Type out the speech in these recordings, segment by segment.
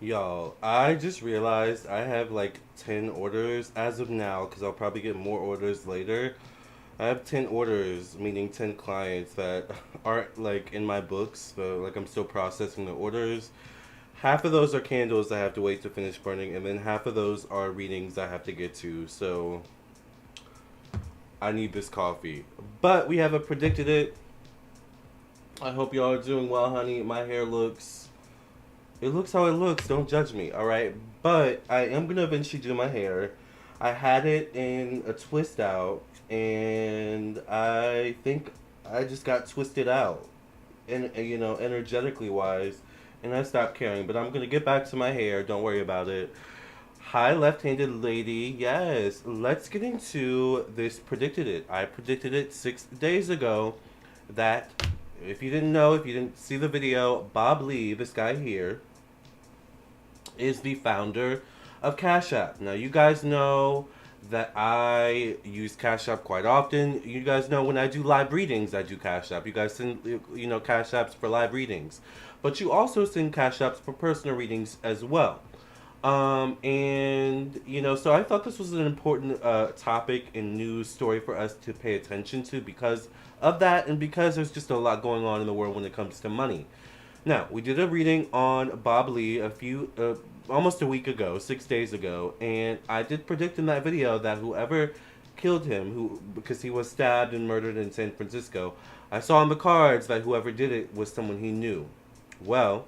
Y'all, I just realized I have like 10 orders as of now because I'll probably get more orders later. I have 10 orders, meaning 10 clients that aren't like in my books, so like I'm still processing the orders. Half of those are candles I have to wait to finish burning, and then half of those are readings I have to get to. So I need this coffee. But we haven't predicted it. I hope y'all are doing well, honey. My hair looks It looks how it looks. Don't judge me, all right? But I am gonna eventually do my hair. I had it in a twist out, and I think I just got twisted out, and energetically wise, and I stopped caring. But I'm gonna get back to my hair. Don't worry about it. Hi, left-handed lady. Yes, let's get into this. Predicted it. I predicted it 6 days ago. That if you didn't know, if you didn't see the video, Bob Lee, this guy here is the founder of Cash App. Now, you guys know that I use Cash App quite often. You guys know when I do live readings, I do Cash App. You guys send, Cash Apps for live readings. But you also send Cash Apps for personal readings as well. So I thought this was an important topic and news story for us to pay attention to because of that and because there's just a lot going on in the world when it comes to money. Now, we did a reading on Bob Lee almost a week ago, 6 days ago, and I did predict in that video that whoever killed him, because he was stabbed and murdered in San Francisco, I saw on the cards that whoever did it was someone he knew. Well,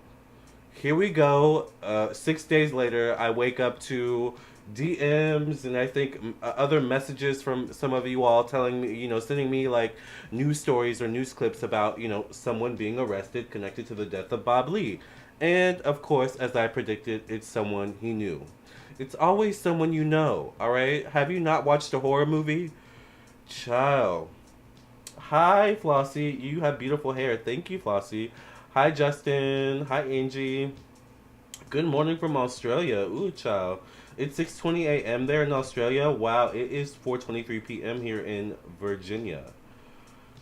here we go. 6 days later, I wake up to DMs and I think other messages from some of you all telling me, sending me like news stories or news clips about, someone being arrested connected to the death of Bob Lee. And of course, as I predicted, it's someone he knew. It's always someone you know, all right? Have you not watched a horror movie? Child. Hi, Flossie. You have beautiful hair. Thank you, Flossie. Hi, Justin. Hi, Angie. Good morning from Australia. Ooh, child. It's 6:20 a.m. there in Australia. Wow, it is 4:23 p.m. here in Virginia.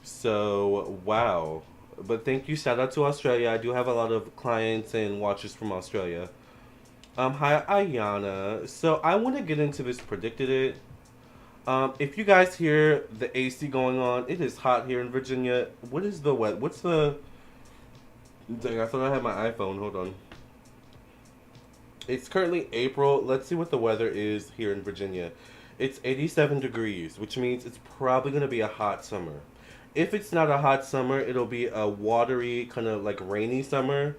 So, wow. But thank you. Shout out to Australia. I do have a lot of clients and watchers from Australia. Hi, Ayana. So, I want to get into this predicted it. If you guys hear the AC going on, it is hot here in Virginia. What is the wet? What's the Dang, I thought I had my iPhone. Hold on. It's currently April. Let's see what the weather is here in Virginia. It's 87 degrees, which means it's probably going to be a hot summer. If it's not a hot summer, it'll be a watery, kind of like rainy summer,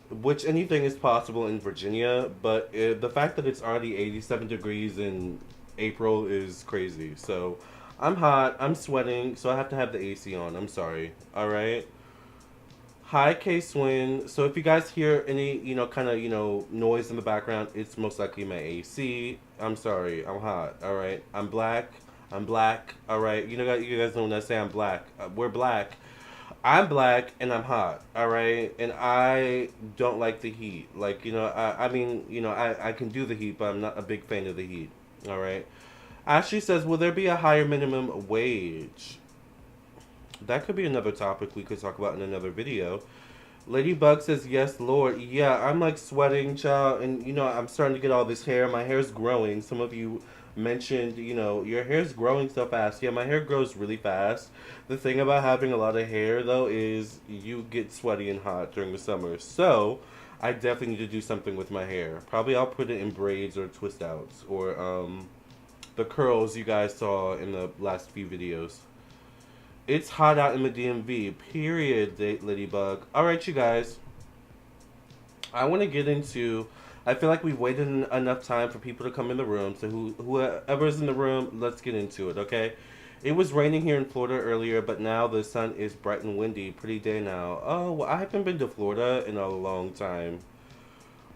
which anything is possible in Virginia. But the fact that it's already 87 degrees in April is crazy. So I'm hot, I'm sweating, so I have to have the AC on. I'm sorry. All right. Hi, K Swin. So if you guys hear any, kind of, noise in the background, it's most likely my AC. I'm sorry. I'm hot. All right. I'm black. I'm black. All right. You guys know when I say I'm black. We're black. I'm black and I'm hot. All right. And I don't like the heat. Like, I mean, I can do the heat, but I'm not a big fan of the heat. All right. Ashley says, will there be a higher minimum wage? That could be another topic we could talk about in another video. Ladybug says, yes, Lord. Yeah, I'm like sweating, child. And, I'm starting to get all this hair. My hair's growing. Some of you mentioned, your hair's growing so fast. Yeah, my hair grows really fast. The thing about having a lot of hair, though, is you get sweaty and hot during the summer. So, I definitely need to do something with my hair. Probably I'll put it in braids or twist outs. Or, the curls you guys saw in the last few videos. It's hot out in the DMV. Period, Ladybug. All right, you guys. I want to get into. I feel like we've waited enough time for people to come in the room. So whoever's in the room, let's get into it. Okay. It was raining here in Florida earlier, but now the sun is bright and windy. Pretty day now. Oh, well, I haven't been to Florida in a long time.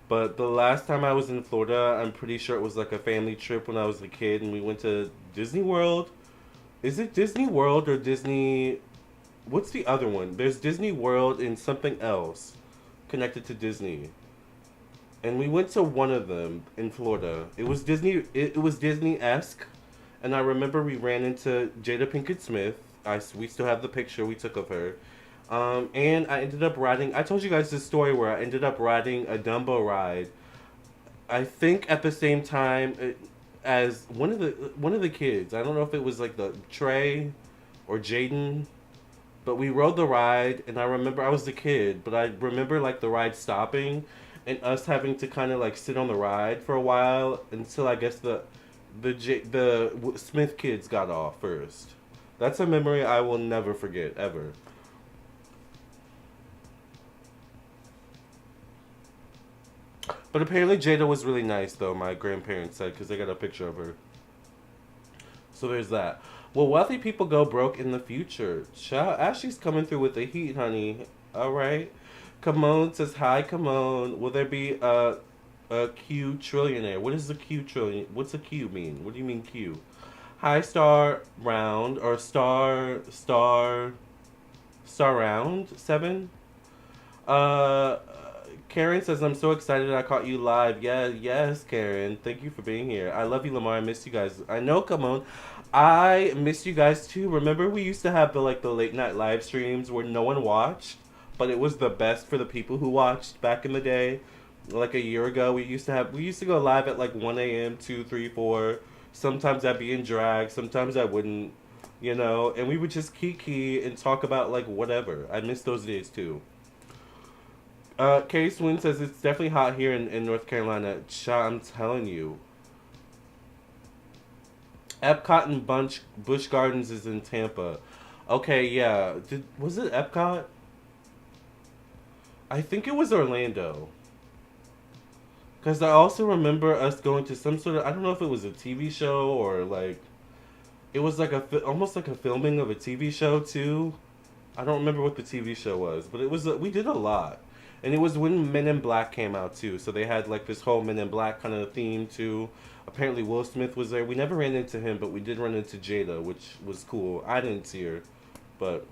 But the last time I was in Florida, I'm pretty sure it was like a family trip when I was a kid, and we went to Disney World. Is it Disney World or Disney? What's the other one? There's Disney World and something else connected to Disney. And we went to one of them in Florida. It was Disney. It was Disney-esque. And I remember we ran into Jada Pinkett Smith. We still have the picture we took of her. And I ended up riding. I told you guys this story where I ended up riding a Dumbo ride. I think at the same time as one of the kids. I don't know if it was like the Trey or Jaden, but we rode the ride, and I remember I was the kid, but I remember like the ride stopping, and us having to kind of like sit on the ride for a while until I guess the Smith kids got off first. That's a memory I will never forget ever. But apparently Jada was really nice though. My grandparents said because they got a picture of her. So there's that. Will wealthy people go broke in the future? Child, Ashley's coming through with the heat, honey. All right. Kimon says hi, Kimon. Will there be a Q trillionaire? What is the Q trillion? What's a Q mean? What do you mean Q? Hi, Star Round or Star Round 7. Uh, Karen says, I'm so excited I caught you live. Yeah, yes, Karen. Thank you for being here. I love you, Lamarr. I miss you guys. I know, come on. I miss you guys too. Remember we used to have the late night live streams where no one watched, but it was the best for the people who watched back in the day. Like a year ago, we used to go live at like 1 a.m., 2, 3, 4. Sometimes I'd be in drag, sometimes I wouldn't, and we would just kiki and talk about like whatever. I miss those days too. Kay Swin says it's definitely hot here in North Carolina. I'm telling you. Epcot and Busch Gardens is in Tampa. Okay, yeah. Was it Epcot? I think it was Orlando. Because I also remember us going to some sort of, I don't know if it was a TV show or like, it was like almost like a filming of a TV show too. I don't remember what the TV show was, but we did a lot. And it was when Men in Black came out too. So they had like this whole Men in Black kind of theme too. Apparently Will Smith was there. We never ran into him, but we did run into Jada, which was cool. I didn't see her, but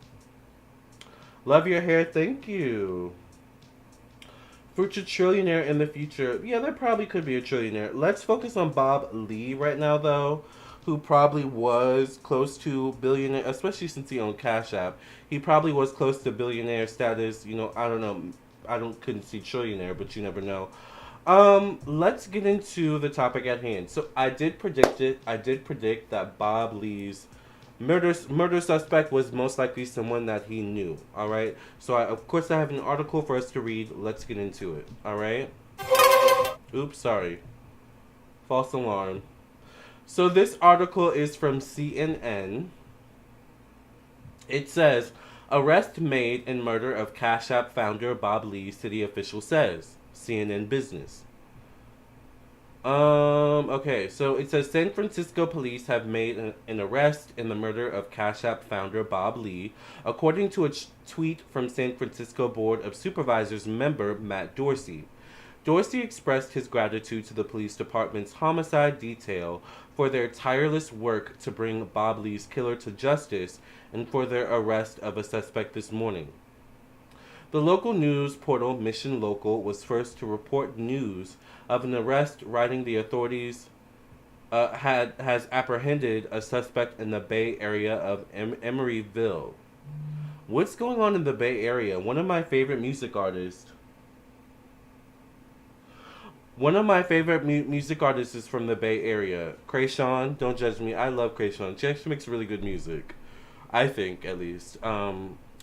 love your hair. Thank you. Future trillionaire in the future. Yeah, there probably could be a trillionaire. Let's focus on Bob Lee right now, though, who probably was close to billionaire, especially since he owned Cash App. He probably was close to billionaire status. I don't know. Couldn't see trillionaire, but you never know. Let's get into the topic at hand. So I did predict it. I did predict that Bob Lee's murder suspect was most likely someone that he knew. All right. So of course I have an article for us to read. Let's get into it. All right. Oops, sorry. False alarm. So this article is from CNN. It says, arrest made in murder of Cash App founder Bob Lee, city official says. CNN Business. Okay, so it says San Francisco police have made an arrest in the murder of Cash App founder Bob Lee, according to a tweet from San Francisco Board of Supervisors member Matt Dorsey. Dorsey expressed his gratitude to the police department's homicide detail for their tireless work to bring Bob Lee's killer to justice and for their arrest of a suspect this morning. The local news portal Mission Local was first to report news of an arrest, writing the authorities has apprehended a suspect in the Bay Area of Emeryville. What's going on in the Bay Area? One of my favorite music artists is from the Bay Area. Krayshawn, don't judge me. I love Krayshawn. She actually makes really good music. I think, at least.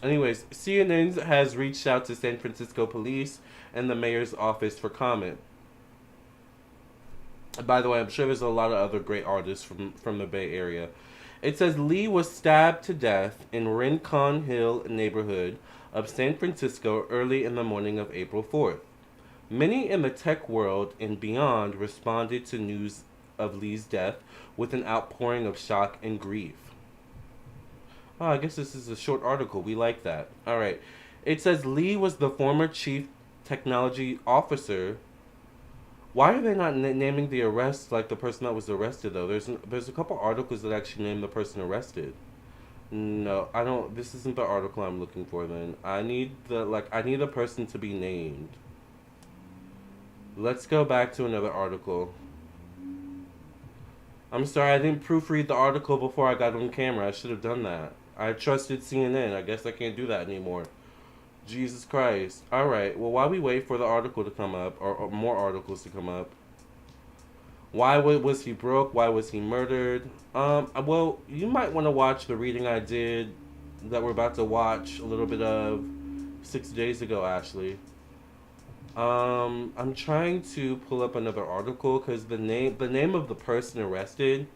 Anyways, CNN has reached out to San Francisco police and the mayor's office for comment. By the way, I'm sure there's a lot of other great artists from the Bay Area. It says Lee was stabbed to death in Rincon Hill neighborhood of San Francisco early in the morning of April 4th. Many in the tech world and beyond responded to news of Lee's death with an outpouring of shock and grief. Oh, I guess this is a short article. We like that. All right. It says Lee was the former chief technology officer. Why are they not naming the arrest like the person that was arrested though? There's a couple articles that actually name the person arrested. No, I don't. This isn't the article I'm looking for. Then I need a person to be named. Let's go back to another article. I'm sorry, I didn't proofread the article before I got on camera. I should have done that. I trusted CNN. I guess I can't do that anymore. Jesus Christ. All right. Well, while we wait for the article to come up, or more articles to come up, why was he broke? Why was he murdered? Well, you might want to watch the reading I did that we're about to watch a little bit of 6 days ago, actually. I'm trying to pull up another article because the name of the person arrested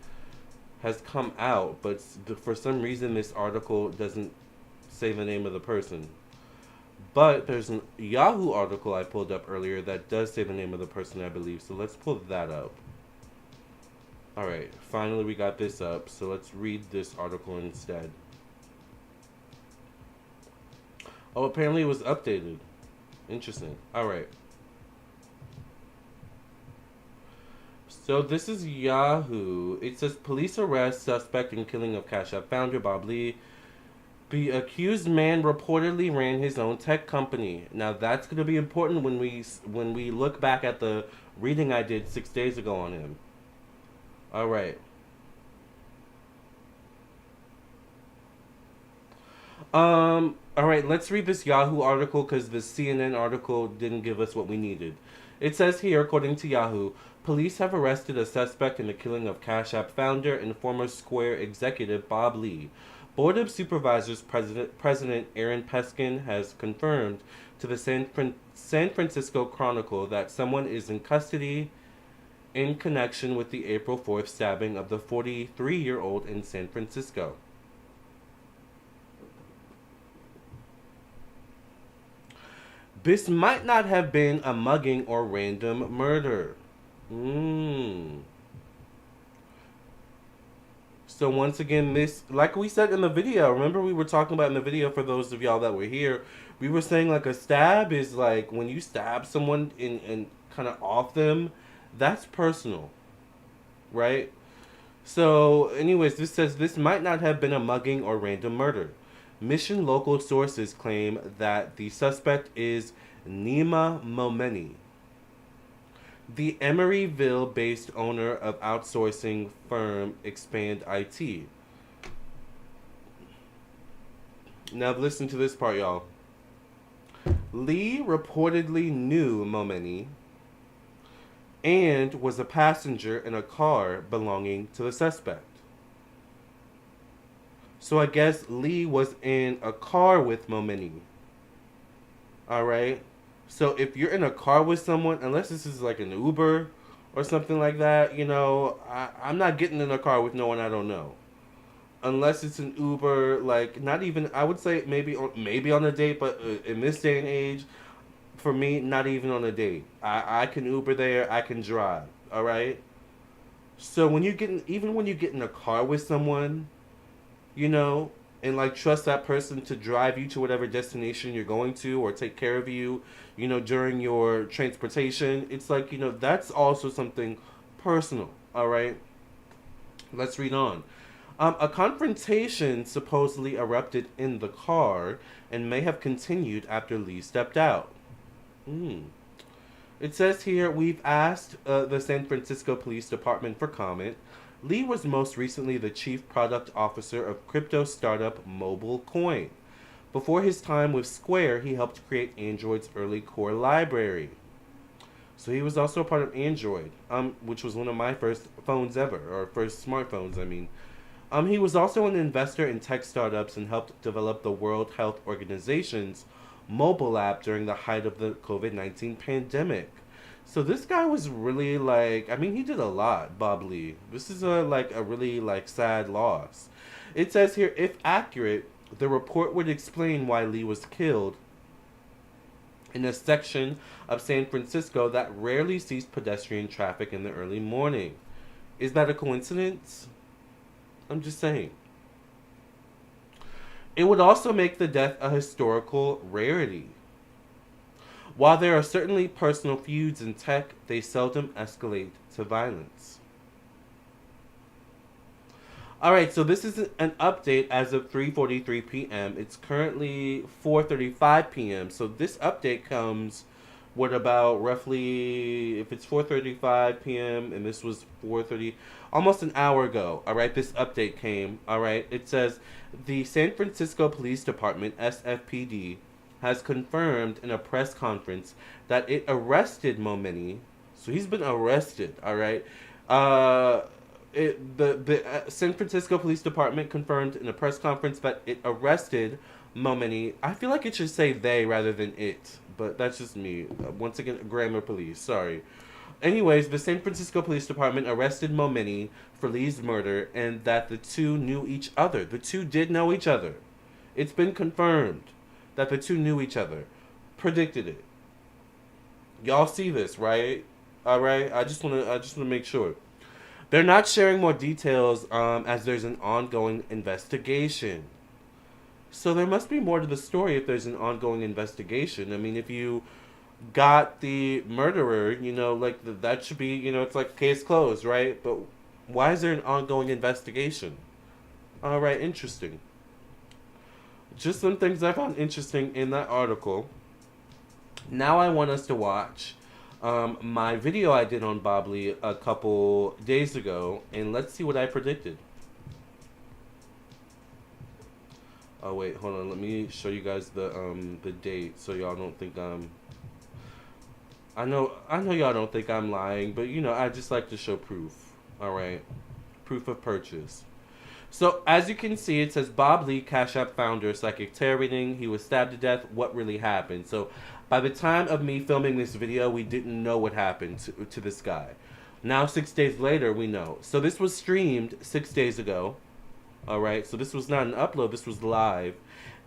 has come out, but for some reason this article doesn't say the name of the person. But there's a Yahoo article I pulled up earlier that does say the name of the person, I believe. So let's pull that up. All right, finally we got this up. So let's read this article instead. Oh, apparently it was updated. Interesting. All right. So this is Yahoo. It says police arrest suspect in killing of Cash App founder Bob Lee. The accused man reportedly ran his own tech company. Now that's going to be important when we look back at the reading I did 6 days ago on him. All right. All right. Let's read this Yahoo article because the CNN article didn't give us what we needed. It says here, according to Yahoo, police have arrested a suspect in the killing of Cash App founder and former Square executive Bob Lee. Board of Supervisors President Aaron Peskin has confirmed to the San Francisco Chronicle that someone is in custody in connection with the April 4th stabbing of the 43-year-old in San Francisco. This might not have been a mugging or random murder. So once again, this, like we said in the video, remember we were talking about in the video for those of y'all that were here, we were saying like a stab is like when you stab someone and kind of off them, that's personal, right? So anyways, this says this might not have been a mugging or random murder. Mission local sources claim that the suspect is Nima Momeni, the Emeryville-based owner of outsourcing firm Expand IT. Now listen to this part, y'all. Lee reportedly knew Momeni and was a passenger in a car belonging to the suspect. So I guess Lee was in a car with Momeni. Alright? So if you're in a car with someone, unless this is like an Uber or something like that, I'm not getting in a car with no one I don't know. Unless it's an Uber, like not even, I would say maybe on a date, but in this day and age, for me, not even on a date. I can Uber there, I can drive. All right. So even when you get in a car with someone, and like trust that person to drive you to whatever destination you're going to or take care of you, during your transportation, it's like, that's also something personal. All right. Let's read on. A confrontation supposedly erupted in the car and may have continued after Lee stepped out. It says here, we've asked the San Francisco Police Department for comment. Lee was most recently the chief product officer of crypto startup mobilecoin. Before his time with Square, he helped create Android's early core library. So he was also a part of Android, which was one of my first phones ever, or first smartphones, I mean. He was also an investor in tech startups and helped develop the World Health Organization's mobile app during the height of the COVID-19 pandemic. So this guy was really he did a lot, Bob Lee. This is a really sad loss. It says here, if accurate, the report would explain why Lee was killed in a section of San Francisco that rarely sees pedestrian traffic in the early morning. Is that a coincidence? I'm just saying. It would also make the death a historical rarity. While there are certainly personal feuds in tech, they seldom escalate to violence. Alright, so this is an update as of 3:43 p.m. It's currently 4:35 p.m. So this update comes, what about roughly, if it's 4:35 p.m. and this was 4:30, almost an hour ago. Alright, this update came. Alright, it says the San Francisco Police Department, SFPD, has confirmed in a press conference that it arrested Momeni. So he's been arrested, all right? Uh, the San Francisco Police Department confirmed in a press conference that it arrested Momeni. I feel like it should say they rather than it, but that's just me. Once again, grammar police. Sorry. Anyways, the San Francisco Police Department arrested Momeni for Lee's murder, and that the two knew each other. The two did know each other. It's been confirmed that the two knew each other. Predicted it. Y'all see this, right? All right. I just wanna make sure. They're not sharing more details as there's an ongoing investigation. So there must be more to the story if there's an ongoing investigation. I mean, if you got the murderer, like that should be, it's like case closed, right? But why is there an ongoing investigation? All right, interesting. Just some things I found interesting in that article. Now I want us to watch my video I did on Bob Lee a couple days ago, and let's see what I predicted. Oh wait, hold on. Let me show you guys the date so y'all don't think I know y'all don't think I'm lying, but I just like to show proof. All right, proof of purchase. So as you can see, it says Bob Lee, Cash App founder, psychic tarot reading. He was stabbed to death. What really happened? So by the time of me filming this video, we didn't know what happened to this guy. Now 6 days later, we know. So this was streamed 6 days ago. All right. So this was not an upload. This was live,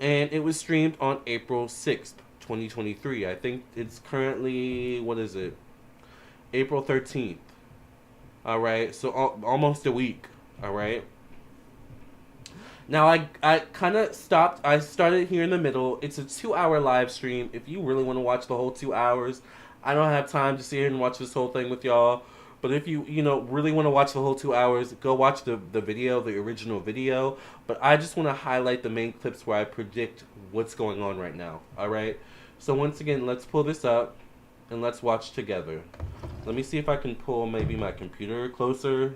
and it was streamed on April 6th, 2023. I think it's currently, what is it? April 13th. All right. So almost a week. All right. Now, I kind of stopped. I started here in the middle. It's a 2-hour live stream. If you really want to watch the whole 2 hours, I don't have time to sit here and watch this whole thing with y'all. But if you, really want to watch the whole 2 hours, go watch the video, the original video. But I just want to highlight the main clips where I predict what's going on right now. All right? So once again, let's pull this up and let's watch together. Let me see if I can pull maybe my computer closer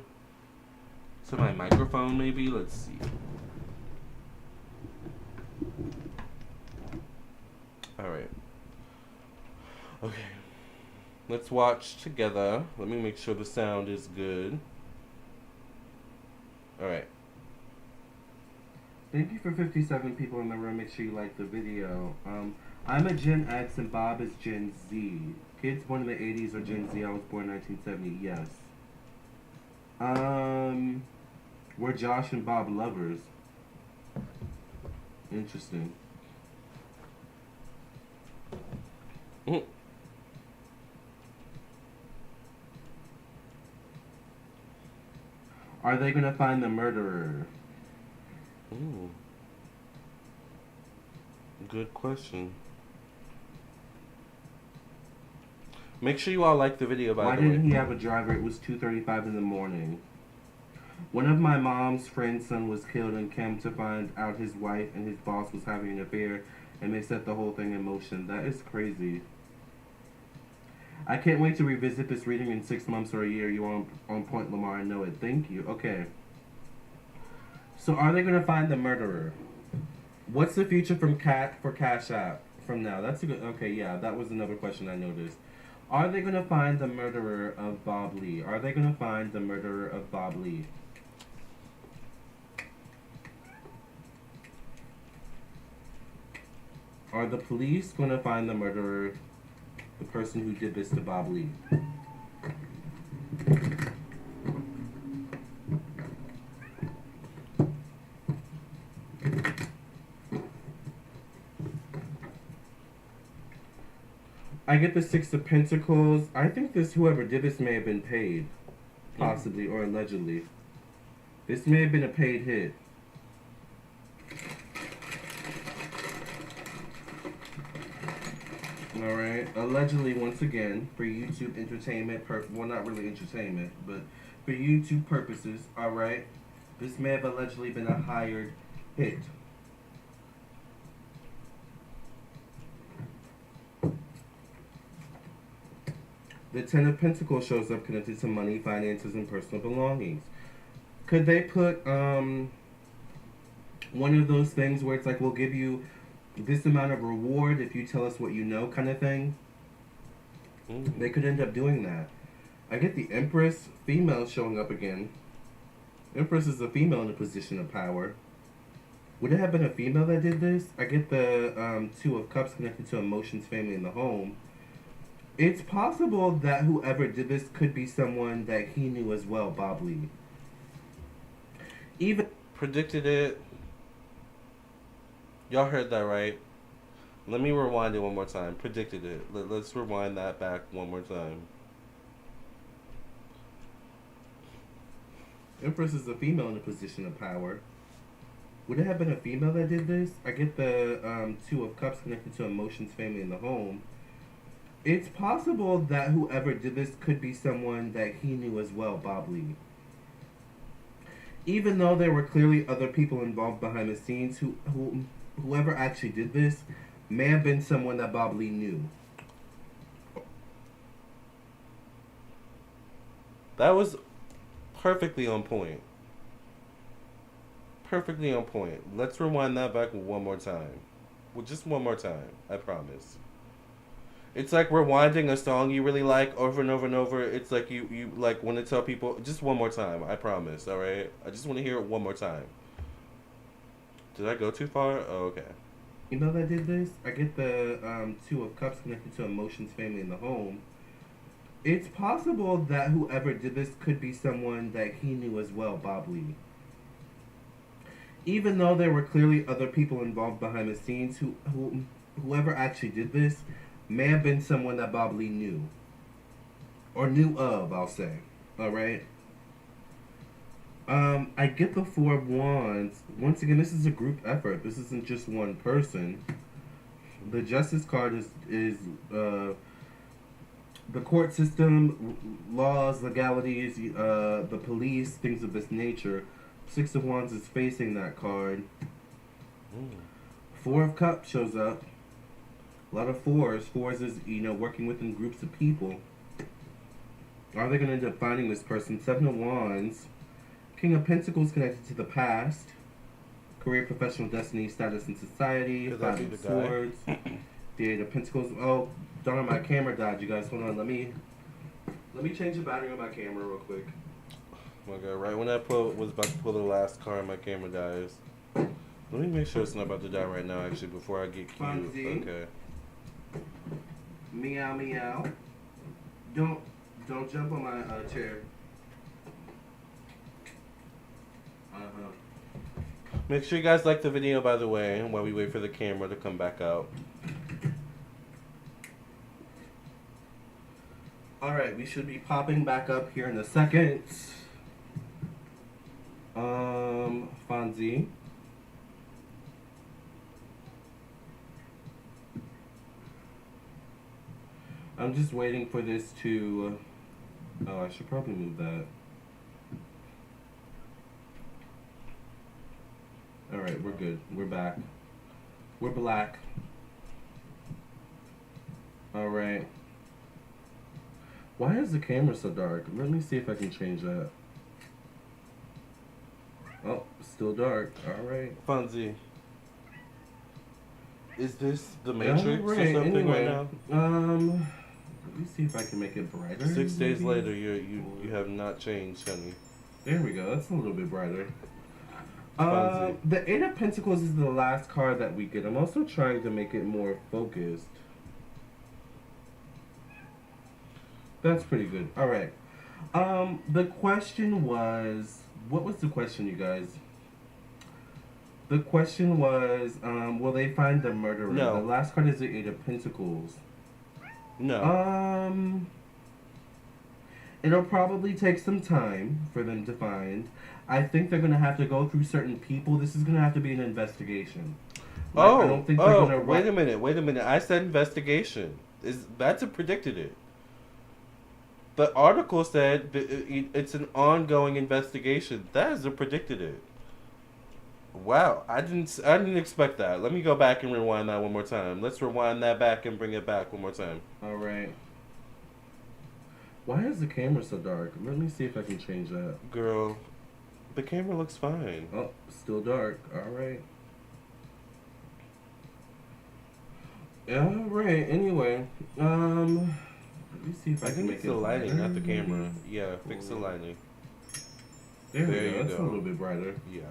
to my microphone maybe. Let's see. Alright. Okay. Let's watch together. Let me make sure the sound is good. Alright. Thank you for 57 people in the room. Make sure you like the video. I'm a Gen X and Bob is Gen Z. Kids born in the 80s are Gen Z. I was born in 1970. Yes. We're Josh and Bob lovers. Interesting. Are they gonna find the murderer? Ooh. Good question. Make sure you all like the video, by the way. Why didn't he have a driver? It was 2:35 in the morning. One of my mom's friend's son was killed and came to find out his wife and his boss was having an affair, and they set the whole thing in motion. That is crazy. I can't wait to revisit this reading in 6 months or a year. You are on point, Lamarr. I know it. Thank you. Okay. So are they going to find the murderer? What's the future for Cash App from now? That's a good... Okay, yeah, that was another question I noticed. Are they going to find the murderer of Bob Lee? Are they going to find the murderer of Bob Lee? Are the police going to find the murderer, the person who did this to Bob Lee? I get the Six of Pentacles. I think whoever did this may have been paid, possibly, or allegedly. This may have been a paid hit. Alright, allegedly, once again, for YouTube entertainment, well, not really entertainment, but for YouTube purposes, alright, this may have allegedly been a hired hit. The Ten of Pentacles shows up connected to money, finances, and personal belongings. Could they put one of those things where it's like, we'll give you this amount of reward if you tell us what you know kind of thing. They could end up doing that. I get the Empress female showing up again. Empress is a female in a position of power. Would it have been a female that did this? I get the Two of Cups connected to emotions, family, in the home. It's possible that whoever did this could be someone that he knew as well, Bob Lee. Even predicted it. Y'all heard that right? Let me rewind it one more time. Predicted it. Let's rewind that back one more time. Empress is a female in a position of power. Would it have been a female that did this? I get the Two of Cups connected to emotions, family, in the home. It's possible that whoever did this could be someone that he knew as well, Bob Lee. Even though there were clearly other people involved behind the scenes, whoever actually did this may have been someone that Bob Lee knew. That was perfectly on point. Perfectly on point. Let's rewind that back one more time. Well, just one more time. I promise. It's like rewinding a song you really like over and over and over. It's like you like want to tell people just one more time. I promise. All right. I just want to hear it one more time. Did I go too far? Oh, okay. You know that did this? I get the Two of Cups connected to emotions, family, in the home. It's possible that whoever did this could be someone that he knew as well, Bob Lee. Even though there were clearly other people involved behind the scenes, whoever actually did this may have been someone that Bob Lee knew. Or knew of, I'll say. Alright? I get the Four of Wands. Once again, this is a group effort. This isn't just one person. The Justice card is the court system, laws, legalities, the police, things of this nature. Six of Wands is facing that card. Four of Cups shows up. A lot of fours. Fours is, working within groups of people. Are they going to end up finding this person? Seven of Wands. King of Pentacles connected to the past. Career, professional destiny, status in society. Five of Swords. The Eight of Pentacles. Oh, darn, my camera died, you guys. Hold on, let me change the battery on my camera real quick. Oh my god, right when I was about to pull the last card, my camera dies. Let me make sure it's not about to die right now, actually, before I get cute. Fonzie. Okay. Meow, meow. Don't jump on my chair. Make sure you guys like the video, by the way, while we wait for the camera to come back out. Alright, we should be popping back up here in a second. Fonzie. I'm just waiting for this to... Oh, I should probably move that. Alright, we're good. We're back. We're black. Alright. Why is the camera so dark? Let me see if I can change that. Oh, still dark. Alright. Fonzie. Is this the Matrix or something right now? Let me see if I can make it brighter. 6 days later, you have not changed, honey. There we go. That's a little bit brighter. The Eight of Pentacles is the last card that we get. I'm also trying to make it more focused. That's pretty good. Alright. The question was... What was the question, you guys? The question was, will they find the murderer? No. The last card is the Eight of Pentacles. No. It'll probably take some time for them to find. I think they're going to have to go through certain people. This is going to have to be an investigation. Like, I don't think they're gonna wait a minute. I said investigation. That's a predicted it. The article said it's an ongoing investigation. That is a predicted it. Wow, I didn't expect that. Let me go back and rewind that one more time. Let's rewind that back and bring it back one more time. All right. Why is the camera so dark? Let me see if I can change that. Girl, the camera looks fine. Oh, still dark. All right. Alright, anyway. Let me see if I I can think make it's it the lighting, brighter. not the camera. Yeah, fix the lighting. There we There go. you That's a little go. bit brighter. Yeah.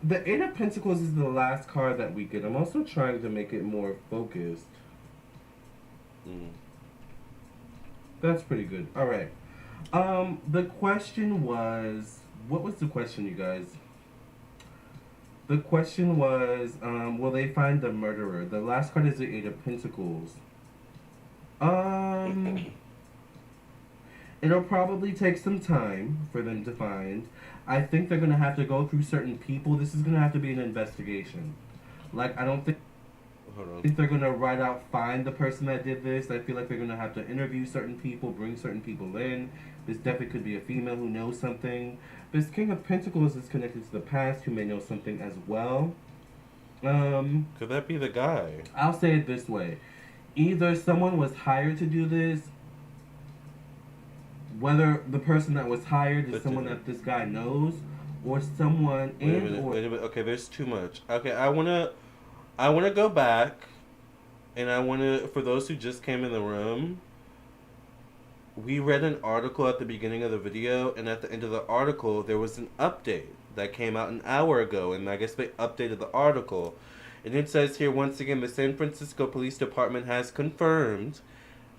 The Eight of Pentacles is the last card that we get. I'm also trying to make it more focused. Mm. That's pretty good. All right. The question was, what was the question, you guys? The question was, will they find the murderer? The last card is the Eight of Pentacles. Um, it'll probably take some time for them to find. I think they're gonna have to go through certain people. This is gonna have to be an investigation. Like, I don't Hold on. think they're gonna right out find the person that did this. I feel like they're gonna have to interview certain people, bring certain people in. This definitely could be a female who knows something. This King of Pentacles is connected to the past, who may know something as well. Um, Could that be the guy? I'll say it this way: either someone was hired to do this, whether the person that was hired is That someone didn't. that this guy knows, or someone Wait a and minute. or Wait a minute. Okay, there's too much. Okay, I wanna go back, and I wanna, for those who just came in the room, we read an article at the beginning of the video, and at the end of the article, there was an update that came out an hour ago, and I guess they updated the article. And it says here, once again, the San Francisco Police Department has confirmed.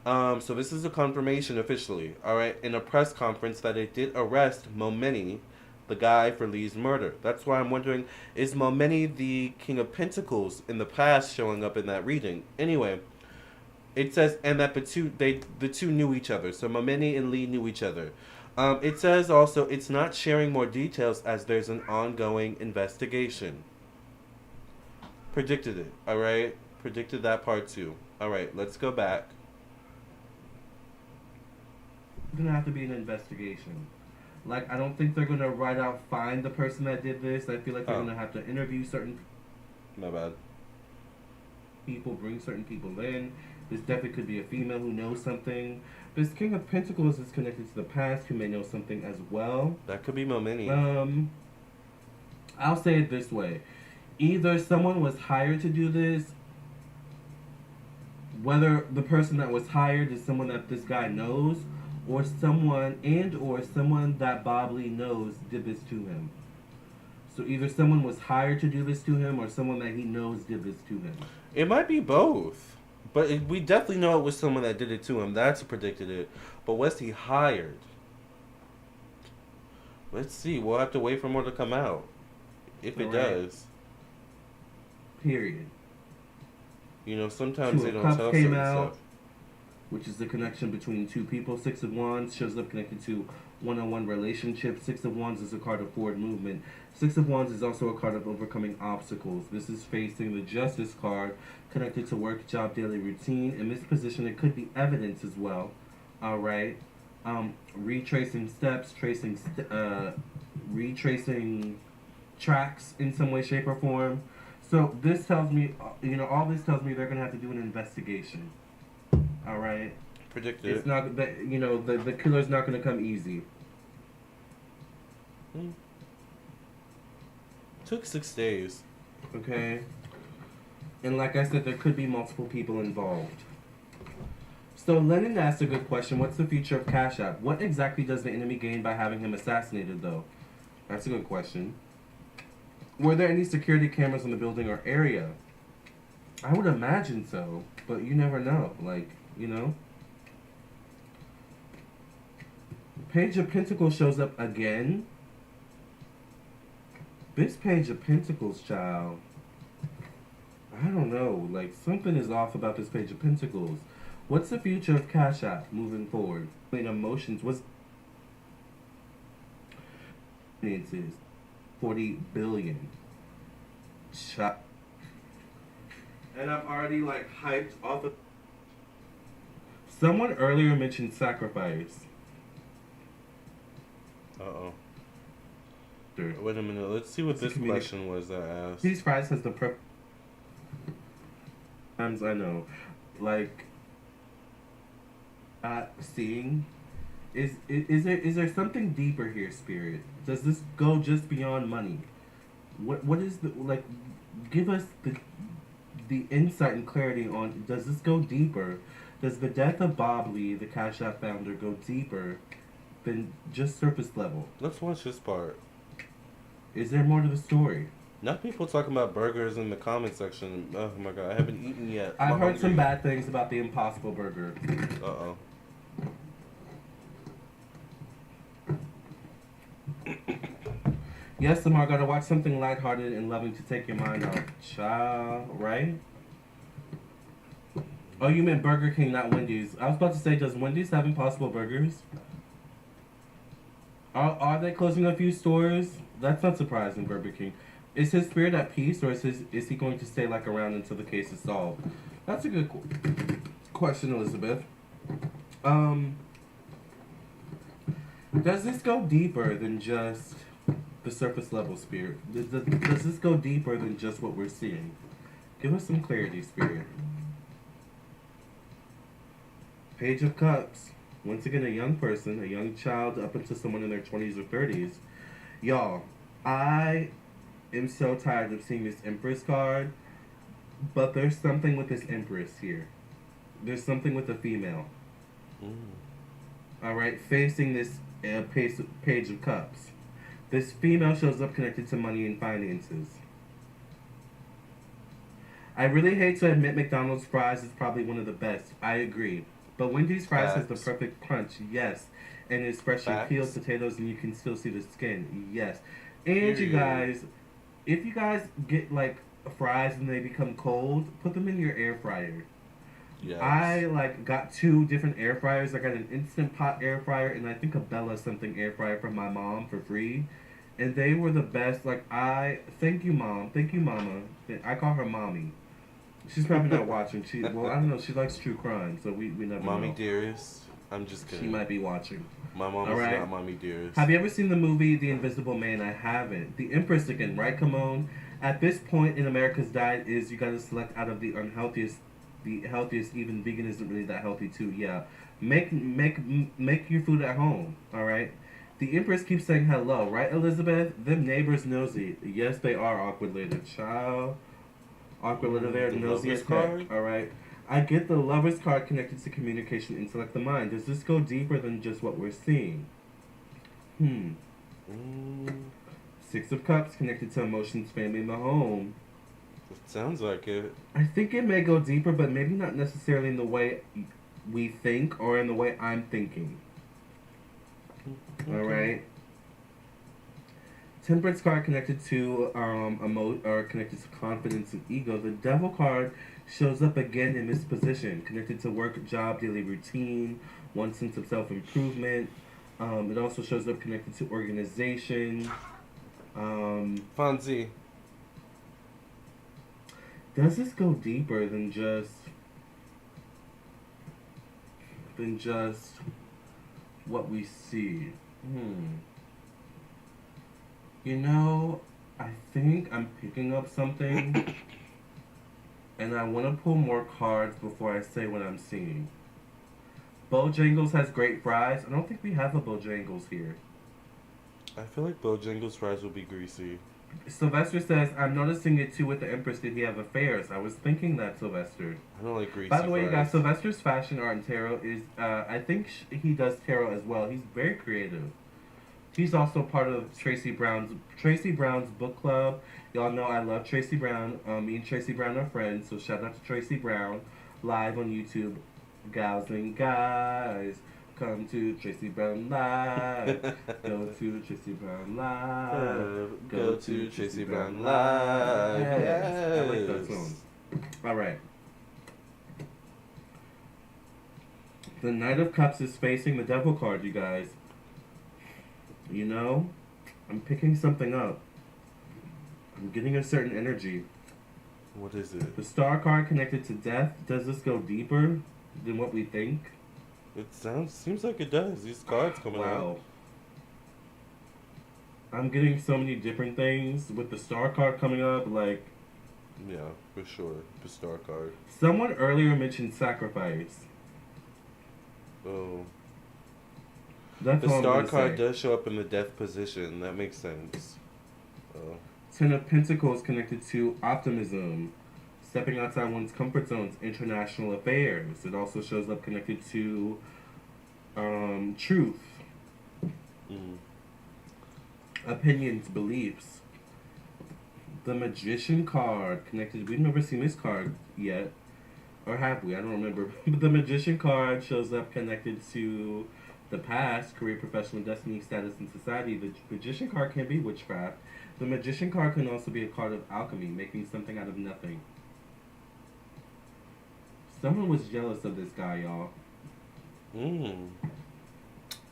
So this is a confirmation officially, all right, in a press conference that it did arrest Momeni, the guy for Lee's murder. That's why I'm wondering, is Momeni the King of Pentacles in the past showing up in that reading? Anyway, it says, and that the two knew each other. So Momeni and Lee knew each other. It says also it's not sharing more details as there's an ongoing investigation. Predicted it, all right. Predicted that part too. All right, let's go back. it's gonna have to be an investigation. Like, I don't think they're gonna right out find the person that did this. I feel like they're Oh, gonna have to interview certain my bad. people, bring certain people in. This definitely could be a female who knows something. This King of Pentacles is connected to the past, who may know something as well. That could be Momeni. Um, I'll say it this way: either someone was hired to do this, whether the person that was hired is someone that this guy knows, or someone that Bob Lee knows did this to him. So either someone was hired to do this to him, or someone that he knows did this to him. It might be both, but we definitely know it was someone that did it to him. That's predicted it. But was he hired? Let's see. We'll have to wait for more to come out. If All it right. does. Period. Sometimes Two they of don't Cups tell came certain out, stuff. which is the connection between two people. Six of Wands shows up connected to one-on-one relationship. Six of Wands is a card of forward movement. Six of Wands is also a card of overcoming obstacles. This is facing the Justice card, connected to work, job, daily routine. In this position, it could be evidence as well. All right. Retracing steps, retracing tracks in some way, shape, or form. So this tells me, all this tells me they're gonna have to do an investigation. All right. Predicted It's it. not that the killer's not gonna come easy. Hmm. Took 6 days. Okay. And like I said, there could be multiple people involved. So Lennon asked a good question. What's the future of Cash App? What exactly does the enemy gain by having him assassinated, though? That's a good question. Were there any security cameras in the building or area? I would imagine so, but you never know. Page of Pentacles shows up again. This Page of Pentacles, child. I don't know. Like, something is off about this Page of Pentacles. What's the future of Cash App moving forward? Emotions. What's finances? 40 billion. Shot. And I'm already like hyped off of. Someone earlier mentioned sacrifice. Uh oh. Sure. Wait a minute. Let's see what It's a this comedic- question was that asked. These fries has the prep. Times I know, like, seeing. Is there something deeper here, Spirit? Does this go just beyond money? What is the like? Give us the the insight and clarity on, does this go deeper? Does the death of Bob Lee, the Cash App founder, go deeper than just surface level? Let's watch this part. Is there more to the story? Now people talking about burgers in the comment section. Oh my god, I haven't eaten yet. I've I'm heard some hungry. bad things about the Impossible Burger. Uh-oh. Yes, Lamarr, gotta watch something lighthearted and loving to take your mind off. Child, right? Oh, you meant Burger King, not Wendy's. I was about to say, does Wendy's have Impossible Burgers? Are they closing a few stores? That's not surprising, Burger King. Is his spirit at peace, or is he going to stay like around until the case is solved? That's a good question, Elizabeth. Does this go deeper than just the surface level, Spirit? Does this go deeper than just what we're seeing? Give us some clarity, Spirit. Page of Cups. Once again, a young person, a young child up into someone in their 20s or 30s. Y'all, I am so tired of seeing this Empress card, but there's something with this Empress here. There's something with the female. Alright, facing this page of Cups. This female shows up connected to money and finances. I really hate to admit McDonald's fries is probably one of the best. I agree. But Wendy's fries has the perfect crunch, yes. And it's freshly peeled potatoes and you can still see the skin, yes. And you guys, if you guys get like fries and they become cold, put them in your air fryer. Yes. I like got 2 different air fryers. I got an Instant Pot air fryer and I think a Bella something air fryer from my mom for free. And they were the best. Like thank you mom, thank you mama. I call her mommy. She's probably not watching. I don't know. She likes true crime, so we never know. Mommy Dearest. I'm just kidding. She might be watching. My mom is not Mommy Dearest. Have you ever seen the movie The Invisible Man? I haven't. The Empress again, right, Kimon? At this point in America's diet is you gotta select out of the unhealthiest, the healthiest. Even vegan isn't really that healthy too. Yeah, make your food at home. All right. The Empress keeps saying hello, right, Elizabeth? Them neighbors nosy. Yes, they are awkward later, child. Awkward little there, nosy as heck. Alright. I get the lover's card connected to communication, intellect, the mind. Does this go deeper than just what we're seeing? 6 of Cups connected to emotions, family, and the home. It sounds like it. I think it may go deeper, but maybe not necessarily in the way we think or in the way I'm thinking. Okay. Alright. Temperance card connected to connected to confidence and ego. The Devil card shows up again in this position, connected to work, job, daily routine, one sense of self-improvement. It also shows up connected to organization. Fonzie. Does this go deeper than just what we see? You know, I think I'm picking up something, and I want to pull more cards before I say what I'm seeing. Bojangles has great fries. I don't think we have a Bojangles here. I feel like Bojangles fries will be greasy. Sylvester says, I'm noticing it too with the Empress. Did he have affairs? I was thinking that, Sylvester. I don't like greasy By the way, fries. you guys, Sylvester's fashion art and tarot is, I think he does tarot as well. He's very creative. He's also part of Tracy Brown's book club. Y'all know I love Tracy Brown. Me and Tracy Brown are friends, so shout out to Tracy Brown. Live on YouTube. Gals and guys, come to Tracy Brown Live. Go to Tracy Brown Live. Go to Tracy Brown Live. Yes. I like that song. Alright. The Knight of Cups is facing the Devil card, you guys. You know, I'm picking something up. I'm getting a certain energy. What is it? The Star card connected to death. Does this go deeper than what we think? It seems like it does. These cards coming out. I'm getting so many different things with the Star card coming up, like... Yeah, for sure. The Star card. Someone earlier mentioned sacrifice. Oh. That's the Star card does show up in the death position. That makes sense. Oh. 10 of Pentacles connected to optimism. Stepping outside one's comfort zones, international affairs. It also shows up connected to truth, Mm. opinions, beliefs. The Magician card connected. We've never seen this card yet, or have we? I don't remember. But the Magician card shows up connected to the past, career, professional, destiny, status, and society. The Magician card can be witchcraft. The Magician card can also be a card of alchemy, making something out of nothing. Someone was jealous of this guy, y'all. Mm.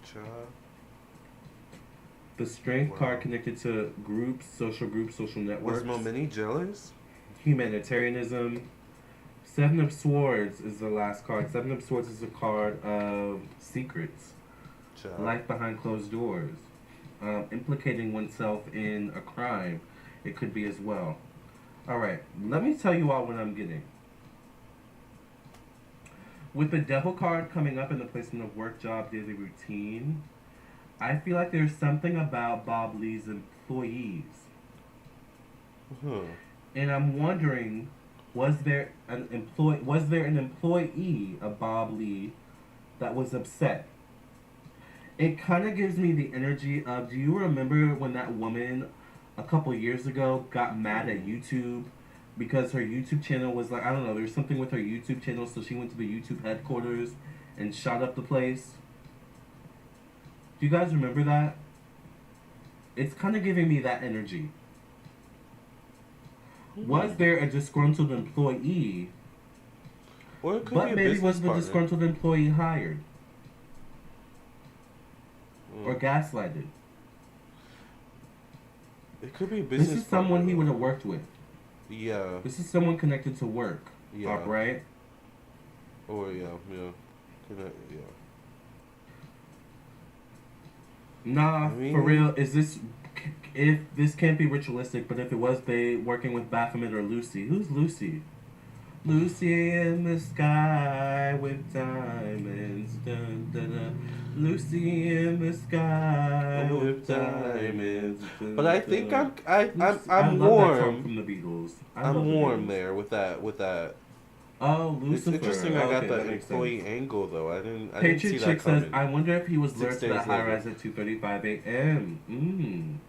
Child. The Strength Wow. card connected to groups, social networks. Was Momini jealous? Humanitarianism. Seven of Swords is the last card. Seven of Swords is a card of secrets. Child. Life behind closed doors. Implicating oneself in a crime. It could be as well. Alright, let me tell you all what I'm getting. With the Devil card coming up in the placement of work, job, daily routine, I feel like there's something about Bob Lee's employees. Huh. And I'm wondering, was there an employee of Bob Lee that was upset? It kind of gives me the energy of, do you remember when that woman a couple years ago got mad at YouTube because her YouTube channel was like, I don't know, there's something with her YouTube channel, so she went to the YouTube headquarters and shot up the place? Do you guys remember that? It's kind of giving me that energy. Was there a disgruntled employee, Or it could but be a maybe business was the partner. disgruntled employee hired or Mm. gaslighted? It could be a business This is someone partner, he would though. have worked with. Yeah. This is someone connected to work. Yeah. Right? Or yeah. Yeah. Nah, I mean- for real. Is this? If this can't be ritualistic, but if it was, they working with Baphomet or Lucy. Who's Lucy? Lucy in the sky with diamonds. Dun, dun, dun. Lucy in the sky with diamonds. Dun, But I dun. think I'm Lucy- I I'm love that song warm. from the Beatles. I I'm love the warm Beatles. there with that. Oh, It's Lucifer. interesting. I got Okay, the that makes employee sense. angle though. I didn't see Patriot that Chick says, coming. I wonder if he was 6 lured to that days high later. rise at 2:35 a.m.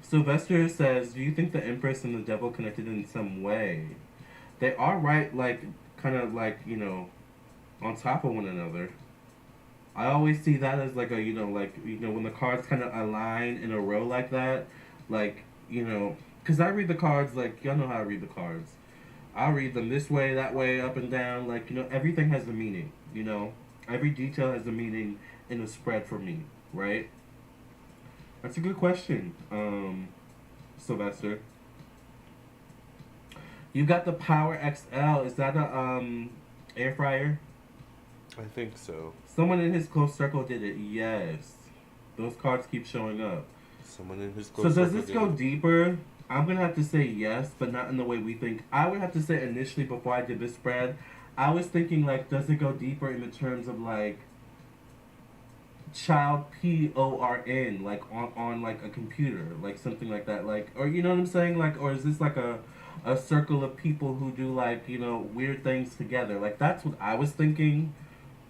Sylvester says, do you think the Empress and the Devil connected in some way? They are right, like, kind of like, on top of one another. I always see that as like a, when the cards kind of align in a row like that, like, because I read the cards, like, y'all know how I read the cards. I'll read them this way, that way, up and down, like, everything has a meaning, Every detail has a meaning in a spread for me, right? That's a good question, Sylvester. You got the Power XL. Is that a air fryer? I think so. Someone in his close circle did it. Yes. Those cards keep showing up. Someone in his So close does circle this go did it. deeper? I'm gonna have to say yes, but not in the way we think. I would have to say initially before I did this spread, I was thinking like, does it go deeper in the terms of like child PORN, like on like a computer, like something like that, like, or you know what I'm saying, like, or is this like a circle of people who do like weird things together? Like that's what I was thinking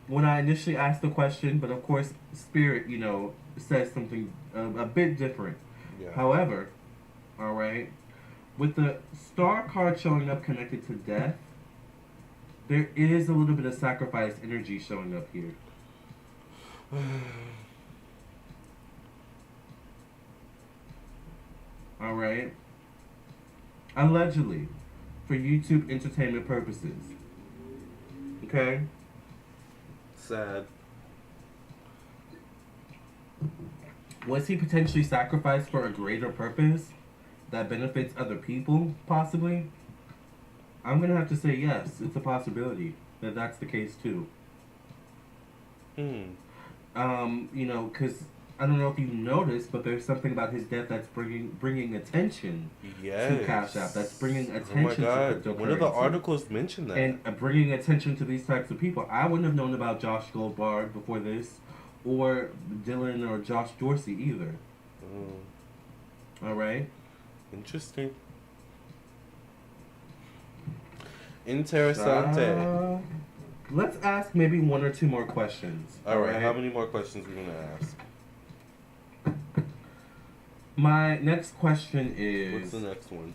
when I initially asked the question, but of course Spirit says something a bit different. Yeah. However, all right, with the Star card showing up connected to death, there is a little bit of sacrifice energy showing up here. All right. Allegedly, for YouTube entertainment purposes. Okay. Sad. Was he potentially sacrificed for a greater purpose that benefits other people, possibly? I'm gonna have to say yes. It's a possibility that that's the case too. Because I don't know if you noticed, but there's something about his death that's bringing attention Yes. to Cash App. That's bringing Oh my attention god. to cryptocurrency. One of the articles mentioned that. And bringing attention to these types of people. I wouldn't have known about Josh Goldberg before this, or Dylan or Josh Dorsey either. All right. Interesting. Interessante. Let's ask maybe one or two more questions. All right. How many more questions are we gonna ask? My next question is... What's the next one?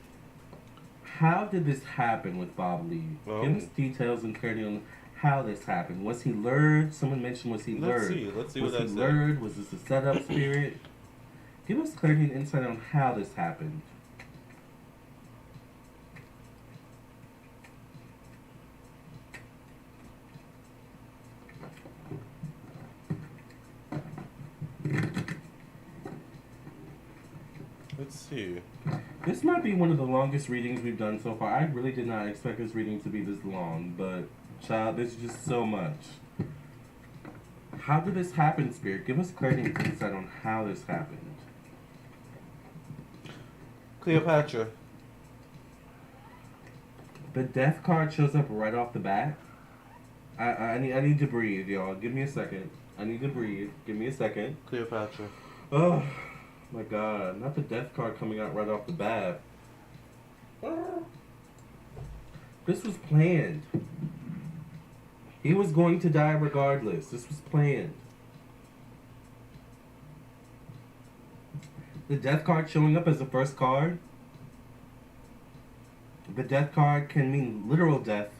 How did this happen with Bob Lee? Oh. Give us details and clarity on how this happened. Was he lured? Someone mentioned was he lured? Let's see was what he that lured? Was this a setup spirit? Give us clarity and insight on how this happened. Let's see. This might be one of the longest readings we've done so far. I really did not expect this reading to be this long, but child, there's just so much. How did this happen, Spirit? Give us clarity and insight on how this happened. Cleopatra. The death card shows up right off the bat. I need to breathe, y'all. Give me a second. I need to breathe. Give me a second. Cleopatra. Oh my god, not the death card coming out right off the bat. This was planned. He was going to die regardless. This was planned. The death card showing up as the first card. The death card can mean literal death,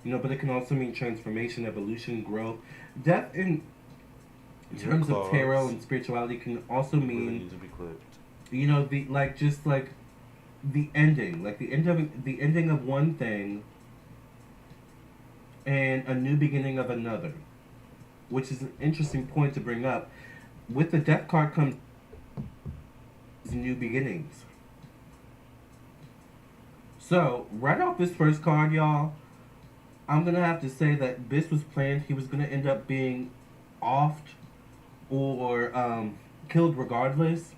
but it can also mean transformation, evolution, growth. Death in terms of tarot and spirituality can also mean really need to be clipped. the the ending, like the ending of one thing and a new beginning of another, which is an interesting point to bring up. With the death card comes new beginnings. So right off this first card, y'all, I'm gonna have to say that this was planned. He was gonna end up being offed or killed regardless.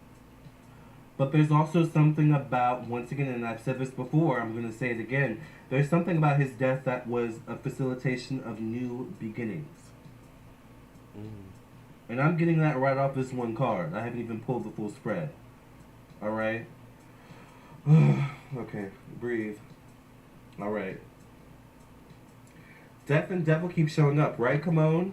But there's also something about, once again, and I've said this before, I'm going to say it again, there's something about his death that was a facilitation of new beginnings. And I'm getting that right off this one card. I haven't even pulled the full spread. Alright? Okay, breathe. Alright. Death and devil keep showing up, right, Kimon?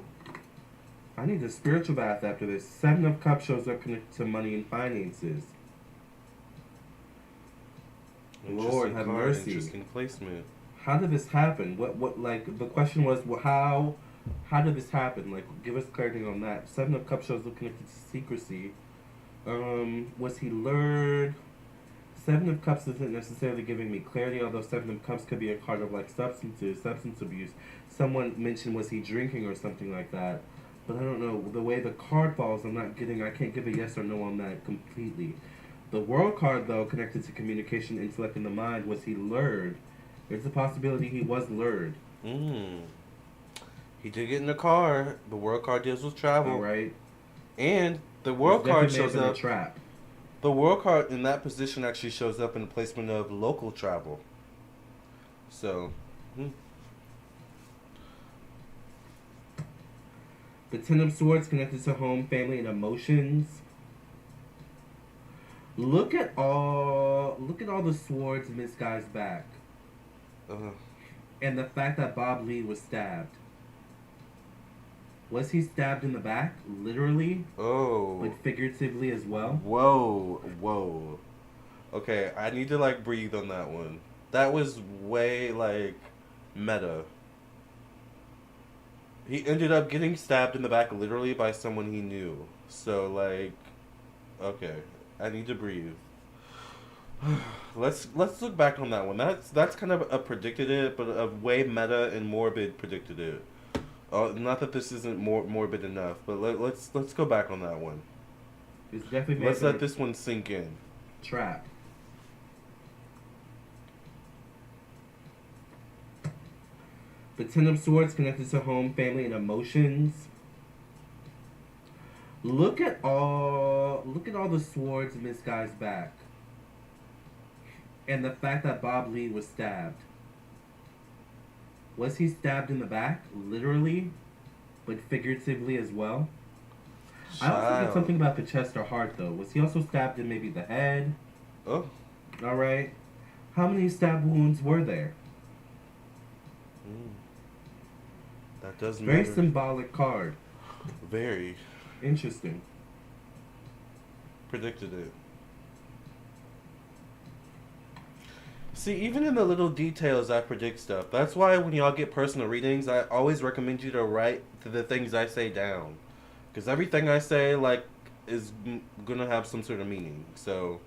I need a spiritual bath after this. Seven of Cups shows up connected to money and finances. Lord have mercy. Interesting placement. How did this happen? The question was, how did this happen? Like, give us clarity on that. Seven of Cups shows up connected to secrecy. Was he lured? Seven of Cups isn't necessarily giving me clarity, although Seven of Cups could be a card of, like, substance abuse. Someone mentioned, was he drinking or something like that? But I don't know. The way the card falls, I can't give a yes or no on that completely. The World card, though, connected to communication, intellect, and the mind, was he lured? There's a possibility he was lured. He did get in the car. The World card deals with travel. All right. And the World card shows up. A trap. The World card in that position actually shows up in the placement of local travel. So, The Ten of Swords connected to home, family, and emotions. Look at all the swords in this guy's back. And the fact that Bob Lee was stabbed. Was he stabbed in the back? Literally? Oh. But figuratively as well? Whoa. Okay, I need to, breathe on that one. That was way, meta. He ended up getting stabbed in the back literally by someone he knew. So, okay. I need to breathe. Let's look back on that one. That's kind of a predicted it, but a way meta and morbid predicted it. Not that this isn't morbid enough, but let's go back on that one. It's definitely let's let this one sink in. Trap. The Ten of Swords connected to home, family, and emotions. Look at all the swords in this guy's back. And the fact that Bob Lee was stabbed. Was he stabbed in the back? Literally? But figuratively as well? I also get something about the chest or heart, though. Was he also stabbed in maybe the head? Oh. Alright. How many stab wounds were there? Mm. That does Very matter. symbolic card. Very. Interesting. Predicted it. See, even in the little details, I predict stuff. That's why when y'all get personal readings, I always recommend you to write the things I say down. Because everything I say, like, is gonna have some sort of meaning. So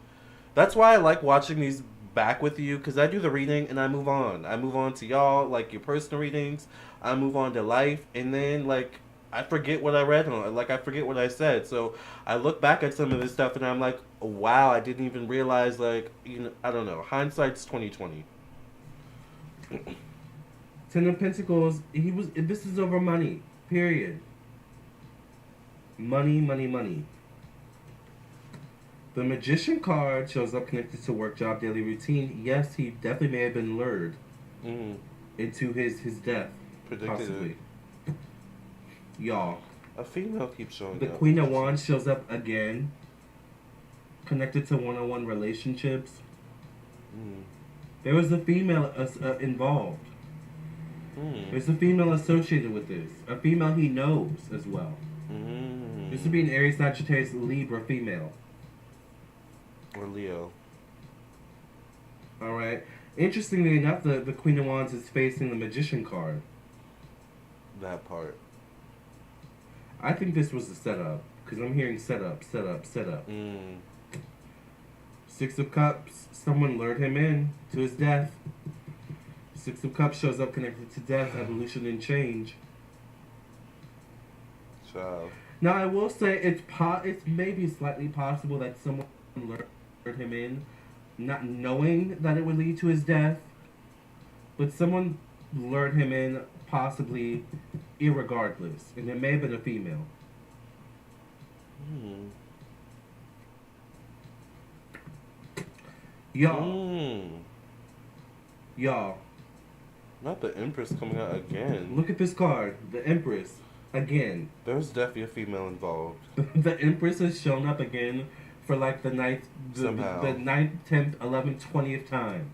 that's why I like watching these back with you, because I do the reading and I move on. I move on to y'all, like your personal readings. I move on to life, and then like I forget what I read on, like I forget what I said. So I look back at some of this stuff and I'm like, wow, I didn't even realize. Like I don't know. Hindsight's 2020. Ten of Pentacles. This is over money. Period. Money, money, money. The Magician card shows up connected to work, job, daily routine. Yes, he definitely may have been lured Mm, into his death, predicted possibly. it. Y'all. A female keeps showing The up. Queen of Wands shows up again, connected to one-on-one relationships. Mm, There was a female involved. mm, There's a female associated with this. A female he knows as well. mm. This would be an Aries, Sagittarius, Libra female. Or Leo. Alright. Interestingly enough, the Queen of Wands is facing the Magician card. That part. I think this was a setup. Because I'm hearing setup, setup, setup. Mm. Six of Cups, someone lured him in to his death. Six of Cups shows up connected to death, evolution, and change. Child. Now, I will say it's maybe slightly possible that someone lured him in, not knowing that it would lead to his death, but someone lured him in possibly irregardless, and it may have been a female. Mm. Y'all, Mm. y'all, Not the Empress coming out again. look at this card, the Empress, again. There's definitely a female involved. The Empress has shown up again for like the ninth, Somehow. the 9th, 10th, 11th, 20th time.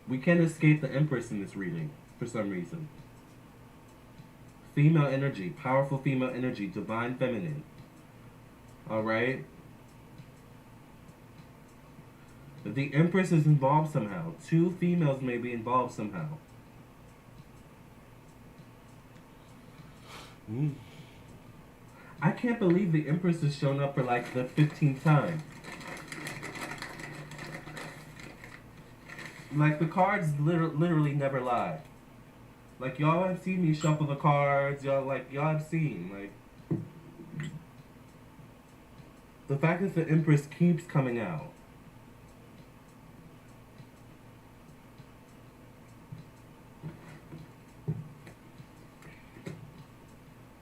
We can't escape the Empress in this reading for some reason. Female energy, powerful female energy, divine feminine. Alright? The Empress is involved somehow. Two females may be involved somehow. Mm. I can't believe the Empress has shown up for like the 15th time. Like the cards literally never lie. Like y'all have seen me shuffle the cards. Y'all have seen like the fact that the Empress keeps coming out.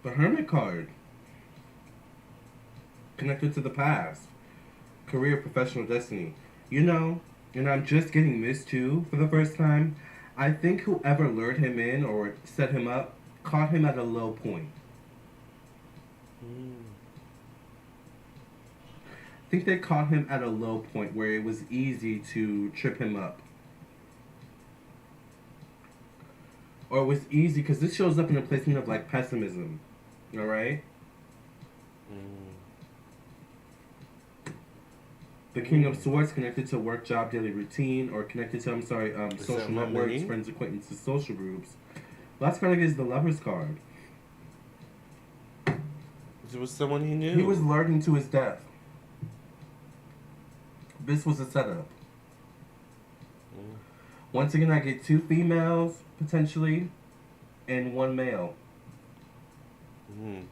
The Hermit card. Connected to the past. Career, professional destiny. You know, and I'm just getting this too for the first time. I think whoever lured him in or set him up caught him at a low point. Mm. I think they caught him at a low point where it was easy to trip him up. Or it was easy, because this shows up in a placement of like pessimism. Alright? Mm. The King of Swords connected to work, job, daily routine, or connected to, Is social that not networks, many? friends, acquaintances, social groups. Last card is the Lover's card. It was someone he knew. He was lured to his death. This was a setup. Mm. Once again, I get two females, potentially, and one male. Mm.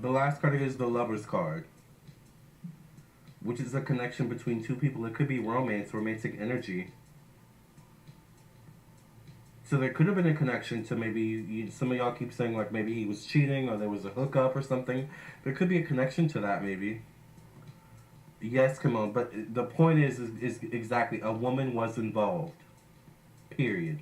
The last card is the Lover's card, which is a connection between two people. It could be romance, romantic energy. So there could have been a connection to maybe, some of y'all keep saying like maybe he was cheating or there was a hookup or something. There could be a connection to that maybe. Yes, come on, but the point is exactly, a woman was involved. Period.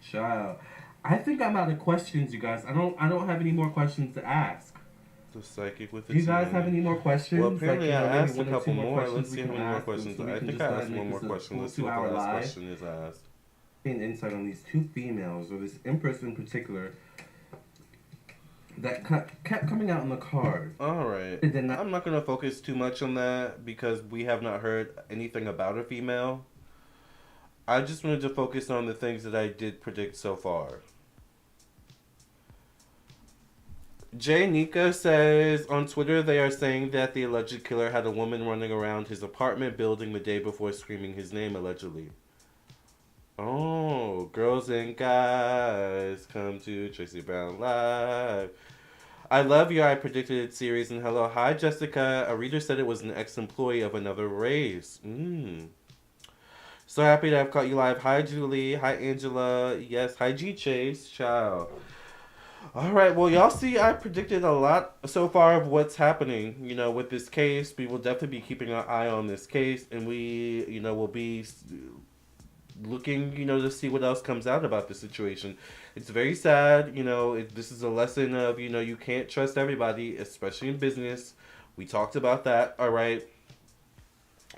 Child. I think I'm out of questions, you guys. I don't have any more questions to ask. The psychic with the Do you guys have any more questions? Well, apparently I maybe asked a one or two couple more. Let's questions we see how can many more ask, questions. so we I can think just I asked make one more this a question. full Let's see what the 2-hour last live. question is asked. Insight on these two females, or this empress in particular, that kept coming out in the card. Alright. I'm not going to focus too much on that because we have not heard anything about a female. I just wanted to focus on the things that I did predict so far. Jay Nika says on Twitter they are saying that the alleged killer had a woman running around his apartment building the day before screaming his name, allegedly. Oh, girls and guys, come to Tracy Brown Live. I love your I Predicted It series, and hello. Hi, Jessica. A reader said it was an ex-employee of another race. So happy to have caught you live. Hi, Julie. Hi, Angela. Yes. Hi, G Chase. Ciao. All right. Well, y'all see, I predicted a lot so far of what's happening, with this case. We will definitely be keeping an eye on this case, and we, will be looking, to see what else comes out about the situation. It's very sad, this is a lesson of, you can't trust everybody, especially in business. We talked about that, all right?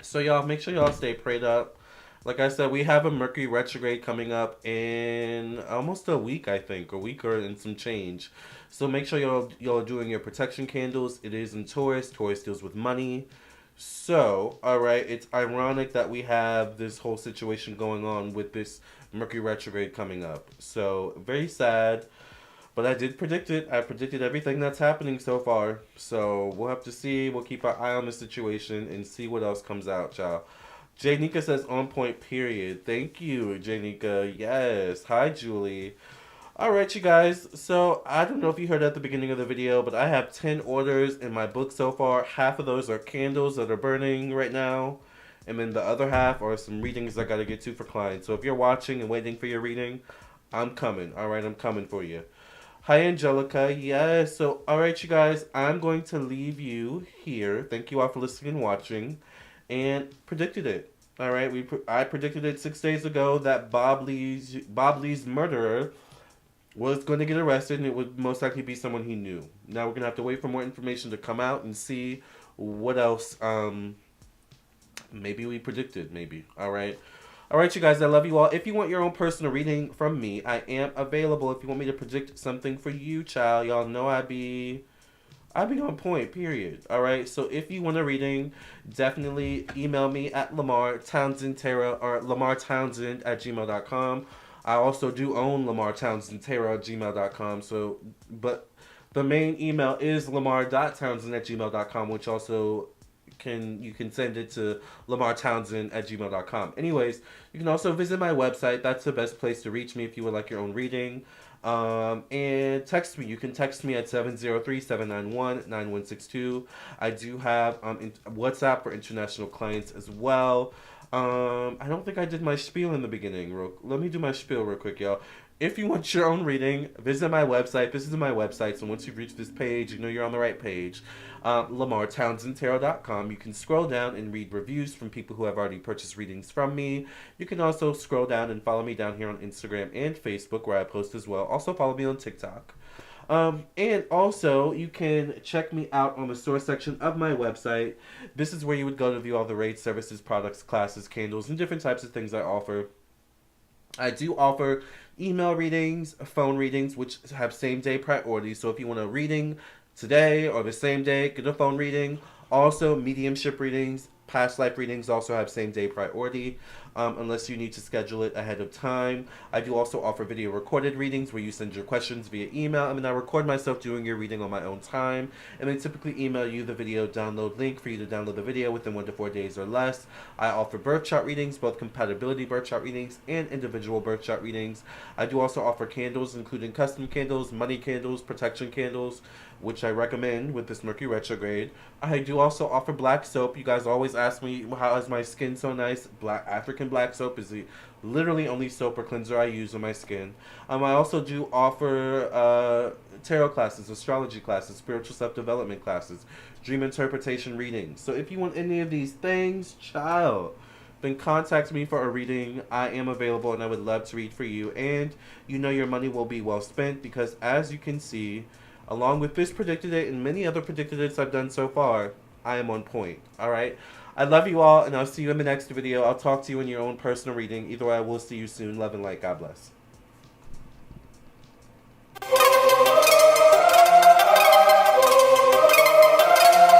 So, y'all, make sure y'all stay prayed up. Like I said, we have a Mercury retrograde coming up in almost a week, I think. A week or in some change. So make sure y'all are doing your protection candles. It is in Taurus. Taurus deals with money. So, alright, it's ironic that we have this whole situation going on with this Mercury retrograde coming up. So, very sad. But I did predict it. I predicted everything that's happening so far. So, we'll have to see. We'll keep our eye on the situation and see what else comes out, y'all. Jay Nika says on point, period. Thank you, Jay Nika. Yes. Hi, Julie. Alright, you guys. So, I don't know if you heard at the beginning of the video, but I have 10 orders in my book so far. Half of those are candles that are burning right now. And then the other half are some readings I got to get to for clients. So, if you're watching and waiting for your reading, I'm coming. Alright, I'm coming for you. Hi, Angelica. Yes. So, alright, you guys. I'm going to leave you here. Thank you all for listening and watching. And predicted it. All right, I predicted it 6 days ago that Bob Lee's murderer was going to get arrested, and it would most likely be someone he knew. Now we're going to have to wait for more information to come out and see what else maybe we predicted, maybe. All right, you guys, I love you all. If you want your own personal reading from me, I am available. If you want me to predict something for you, child, y'all know I'd be on point, period. All right, so if you want a reading, definitely email me at Lamarr Townsend Tarot or lamarrtownsend@gmail.com. I also do own Lamarr Townsend Tarot@gmail.com. So, but the main email is lamarr.townsend@gmail.com, which also you can send it to lamarrtownsend@gmail.com. Anyways, you can also visit my website. That's the best place to reach me if you would like your own reading. And text me. You can text me at 703-791-9162. I do have WhatsApp for international clients as well. I don't think I did my spiel in the beginning. Let me do my spiel real quick, y'all. If you want your own reading, visit my website. This is my website, so once you've reached this page, you know you're on the right page. LamarrTownsendTarot.com. You can scroll down and read reviews from people who have already purchased readings from me. You can also scroll down and follow me down here on Instagram and Facebook, where I post as well. Also follow me on TikTok. And also, you can check me out on the store section of my website. This is where you would go to view all the rates, services, products, classes, candles, and different types of things I offer. I do offer email readings, phone readings, which have same-day priority. So if you want a reading today or the same day, get a phone reading. Also, mediumship readings, past life readings also have same-day priority, unless you need to schedule it ahead of time. I do also offer video recorded readings where you send your questions via email. I record myself doing your reading on my own time, and then typically email you the video download link for you to download the video within 1 to 4 days or less. I offer birth chart readings, both compatibility birth chart readings and individual birth chart readings. I do also offer candles, including custom candles, money candles, protection candles, which I recommend with this Mercury retrograde. I do also offer black soap. You guys always ask me, how is my skin so nice? African black soap is the literally only soap or cleanser I use on my skin. I also do offer tarot classes, astrology classes, spiritual self-development classes, dream interpretation readings. So if you want any of these things, child, then contact me for a reading. I am available and I would love to read for you. And you know your money will be well spent because, as you can see, along with this predicted it and many other predicted it's I've done so far, I am on point. Alright? I love you all, and I'll see you in the next video. I'll talk to you in your own personal reading. Either way, I will see you soon. Love and light. God bless.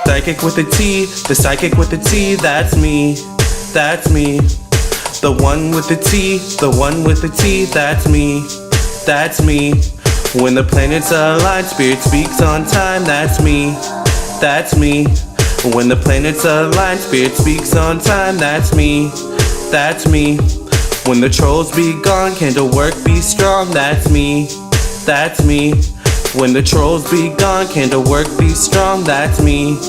Psychic with a T, the psychic with the T, that's me. That's me. The one with the T, the one with the T, that's me. That's me. When the planets align, spirit speaks on time, that's me. That's me. When the planets align, spirit speaks on time, that's me. That's me. When the trolls be gone, candle work be strong, that's me. That's me. When the trolls be gone, candle work be strong, that's me.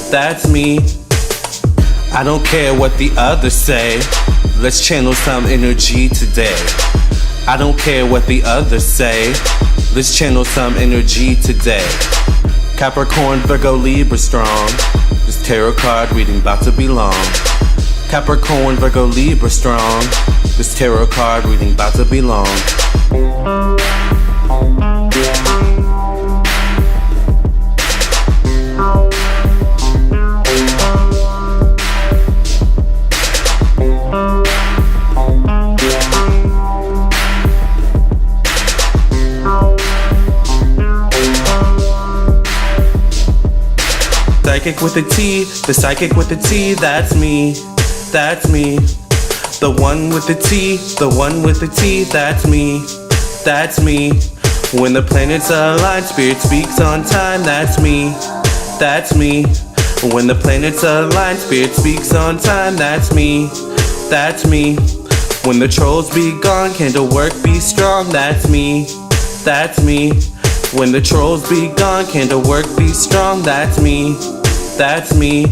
That's me. I don't care what the others say. Let's channel some energy today. I don't care what the others say. Let's channel some energy today. Capricorn, Virgo, Libra strong. This tarot card reading about to be long. Capricorn, Virgo, Libra strong. This tarot card reading about to be long. Psychic with a T, the psychic with the T, that's me. That's me. The one with the T, the one with the T, that's me. That's me. When the planets align, spirit speaks on time, that's me. That's me. When the planets align, spirit speaks on time, that's me. That's me. When the trolls be gone, candle work be strong, that's me. That's me. When the trolls be gone, candle work be strong, that's me. That's me.